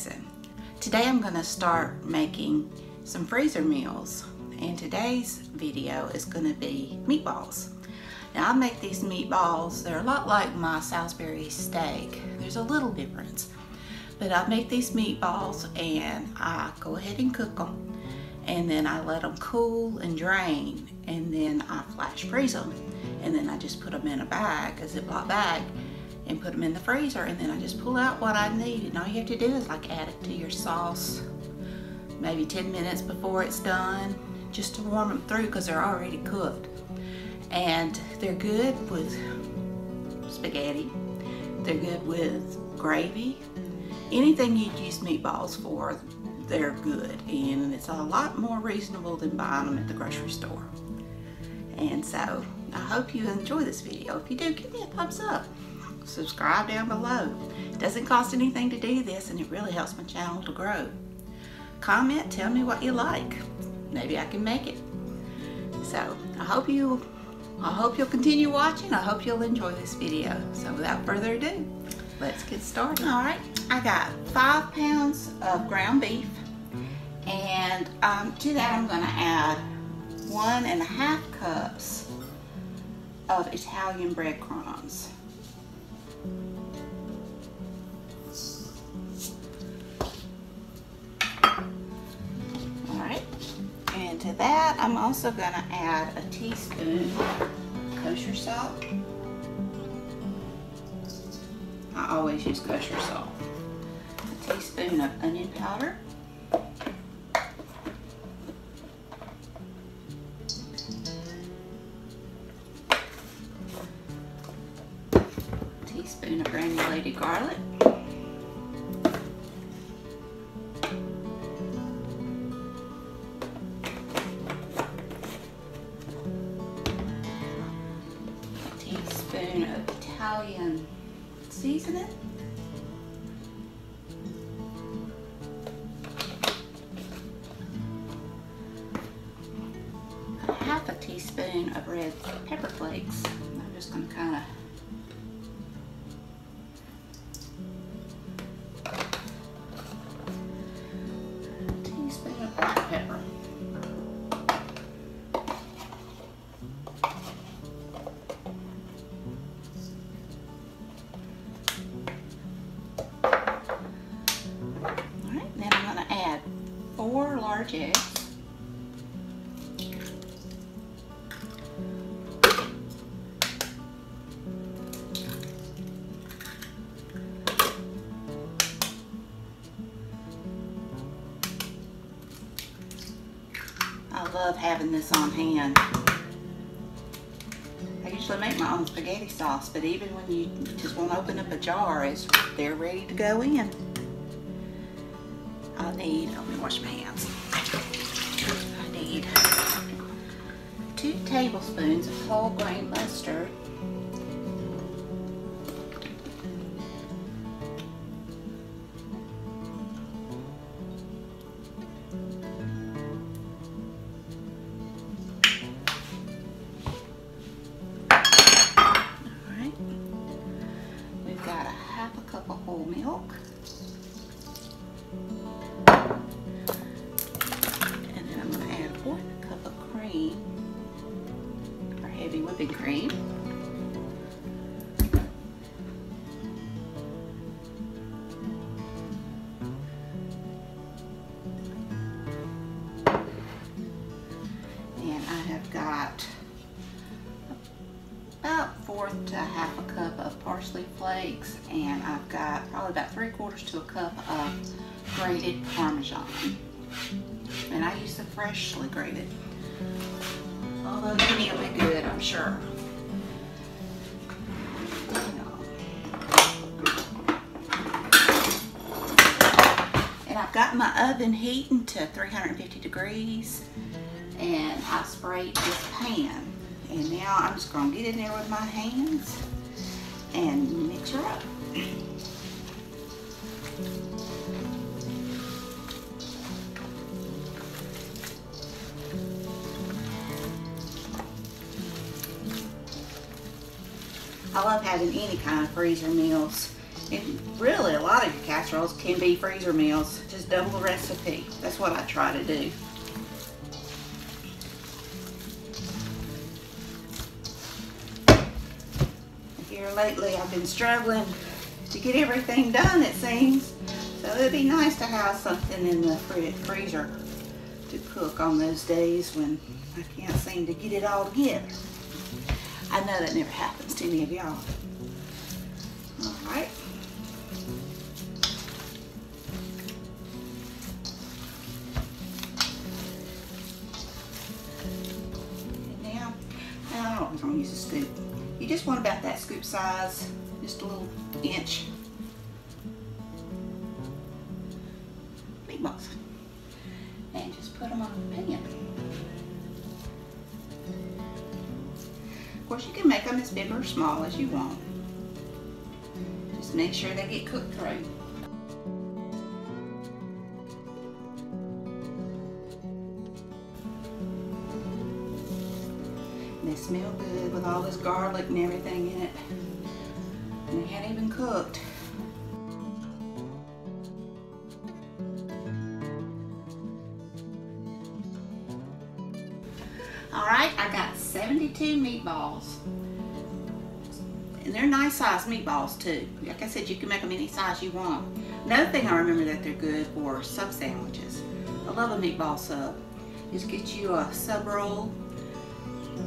Susan. Today I'm going to start making some freezer meals, and today's video is going to be meatballs. Now I make these meatballs, they're a lot like my Salisbury steak. There's a little difference, but I make these meatballs and I go ahead and cook them, and then I let them cool and drain, and then I flash freeze them, and then I just put them in a bag, a Ziploc bag, and put them in the freezer, and then I just pull out what I need, and all you have to do is like add it to your sauce maybe 10 minutes before it's done, just to warm them through because they're already cooked. And they're good with spaghetti, they're good with gravy, anything you'd use meatballs for, they're good, and it's a lot more reasonable than buying them at the grocery store. And so I hope you enjoy this video. If you do, give me a thumbs up. Subscribe down below. It doesn't cost anything to do this, and it really helps my channel to grow. Comment, tell me what you like. Maybe I can make it. So I hope you'll continue watching. I hope you'll enjoy this video. So without further ado, let's get started. All right, I got 5 pounds of ground beef, and to that I'm going to add 1.5 cups of Italian breadcrumbs. And to that, I'm also going to add a teaspoon kosher salt. I always use kosher salt. A teaspoon of onion powder. A teaspoon of granulated garlic. Of Italian seasoning, half a teaspoon of red pepper flakes. I'm just going to kind of teaspoon of black pepper. Large eggs, I love having this on hand. I usually make my own spaghetti sauce, but even when you just want to open up a jar, they're ready to go in. Let me wash my hands. I need 2 tablespoons of whole grain mustard, alright, we've got 1/2 cup of whole milk, or heavy whipping cream, and I have got about 1/4 to 1/2 cup of parsley flakes, and I've got probably about 3/4 to a cup of grated parmesan, and I use the freshly grated. Although any will be good, I'm sure. And I've got my oven heating to 350 degrees, and I sprayed this pan. And now I'm just going to get in there with my hands and mix her up. I love having any kind of freezer meals. And really, a lot of your casseroles can be freezer meals. Just double the recipe. That's what I try to do. Here lately, I've been struggling to get everything done, it seems. So it'd be nice to have something in the freezer to cook on those days when I can't seem to get it all together. I know that never happens to any of y'all. All right. And now I don't want to use a scoop. You just want about that scoop size, just a little inch. Meatballs. And just put them on the pan. Of course, you can make them as big or small as you want. Just make sure they get cooked through. They smell good with all this garlic and everything in it. And they hadn't even cooked. Alright, I got 72 meatballs. And they're nice sized meatballs too. Like I said, you can make them any size you want. Another thing I remember that they're good for sub sandwiches. I love a meatball sub. Just get you a sub roll,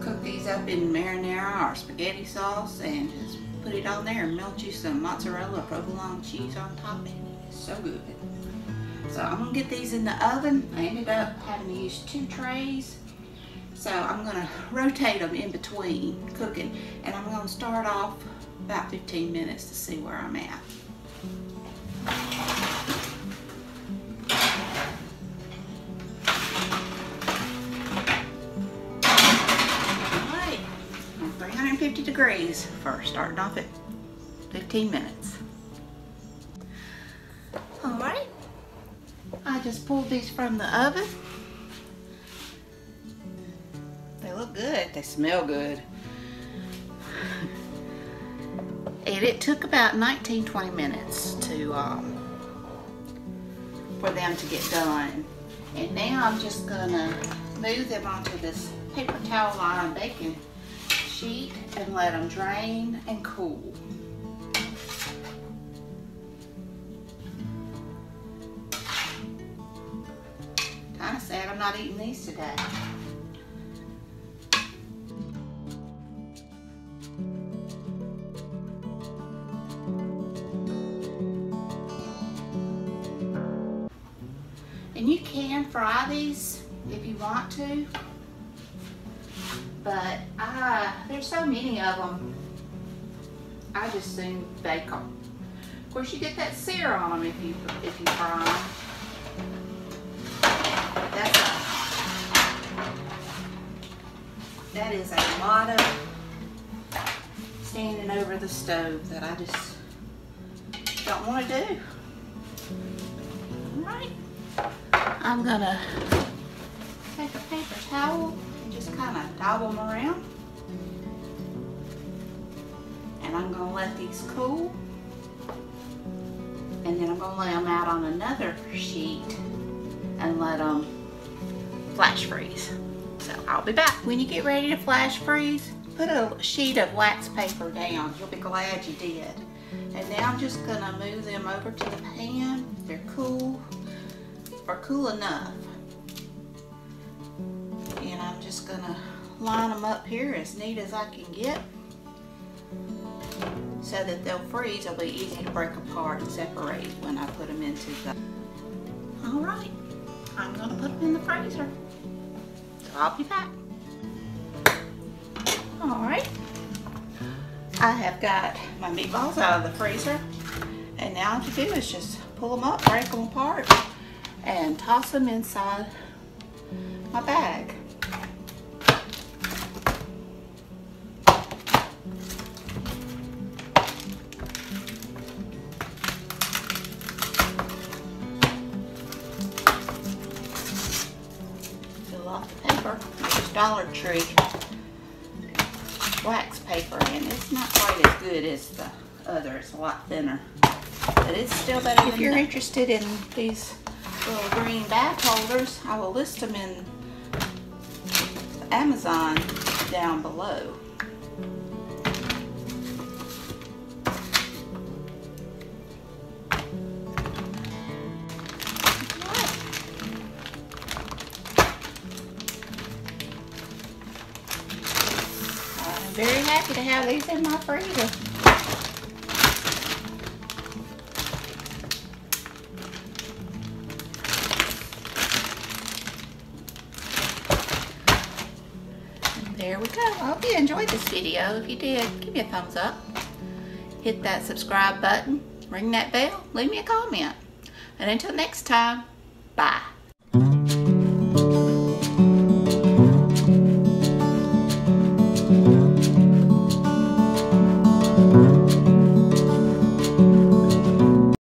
cook these up in marinara or spaghetti sauce, and just put it on there and melt you some mozzarella or provolone cheese on top of it. It's so good. So I'm gonna get these in the oven. I ended up having to use 2 trays. So I'm gonna rotate them in between cooking, and I'm gonna start off about 15 minutes to see where I'm at. Alright, 350 degrees for starting off at 15 minutes. Alright, I just pulled these from the oven. They look good. They smell good. And it took about 19-20 minutes to for them to get done. And now I'm just gonna move them onto this paper towel lined baking sheet and let them drain and cool. Kind of sad I'm not eating these today. And you can fry these if you want to, but there's so many of them, I just soon bake them. Of course, you get that sear on them if you fry them. That is a lot of standing over the stove that I just don't want to do. All right. I'm gonna take a paper towel and just kind of dabble them around. And I'm gonna let these cool. And then I'm gonna lay them out on another sheet and let them flash freeze. So I'll be back. When you get ready to flash freeze, put a sheet of wax paper down. You'll be glad you did. And now I'm just gonna move them over to the pan. They're cool. Or cool enough. And I'm just gonna line them up here as neat as I can get so that they'll freeze. They'll be easy to break apart and separate when I put them into the... Alright, I'm gonna put them in the freezer. So I'll be back. Alright, I have got my meatballs out of the freezer, and now all to do is just pull them up, break them apart, and toss them inside my bag. Fill off the paper. There's Dollar Tree wax paper, and it's not quite as good as the other. It's a lot thinner. But it's still better than. If you're interested in these little green bath holders, I will list them in Amazon down below. I'm very happy to have these in my freezer. There we go. I hope you enjoyed this video. If you did, give me a thumbs up. Hit that subscribe button. Ring that bell. Leave me a comment. And until next time, bye.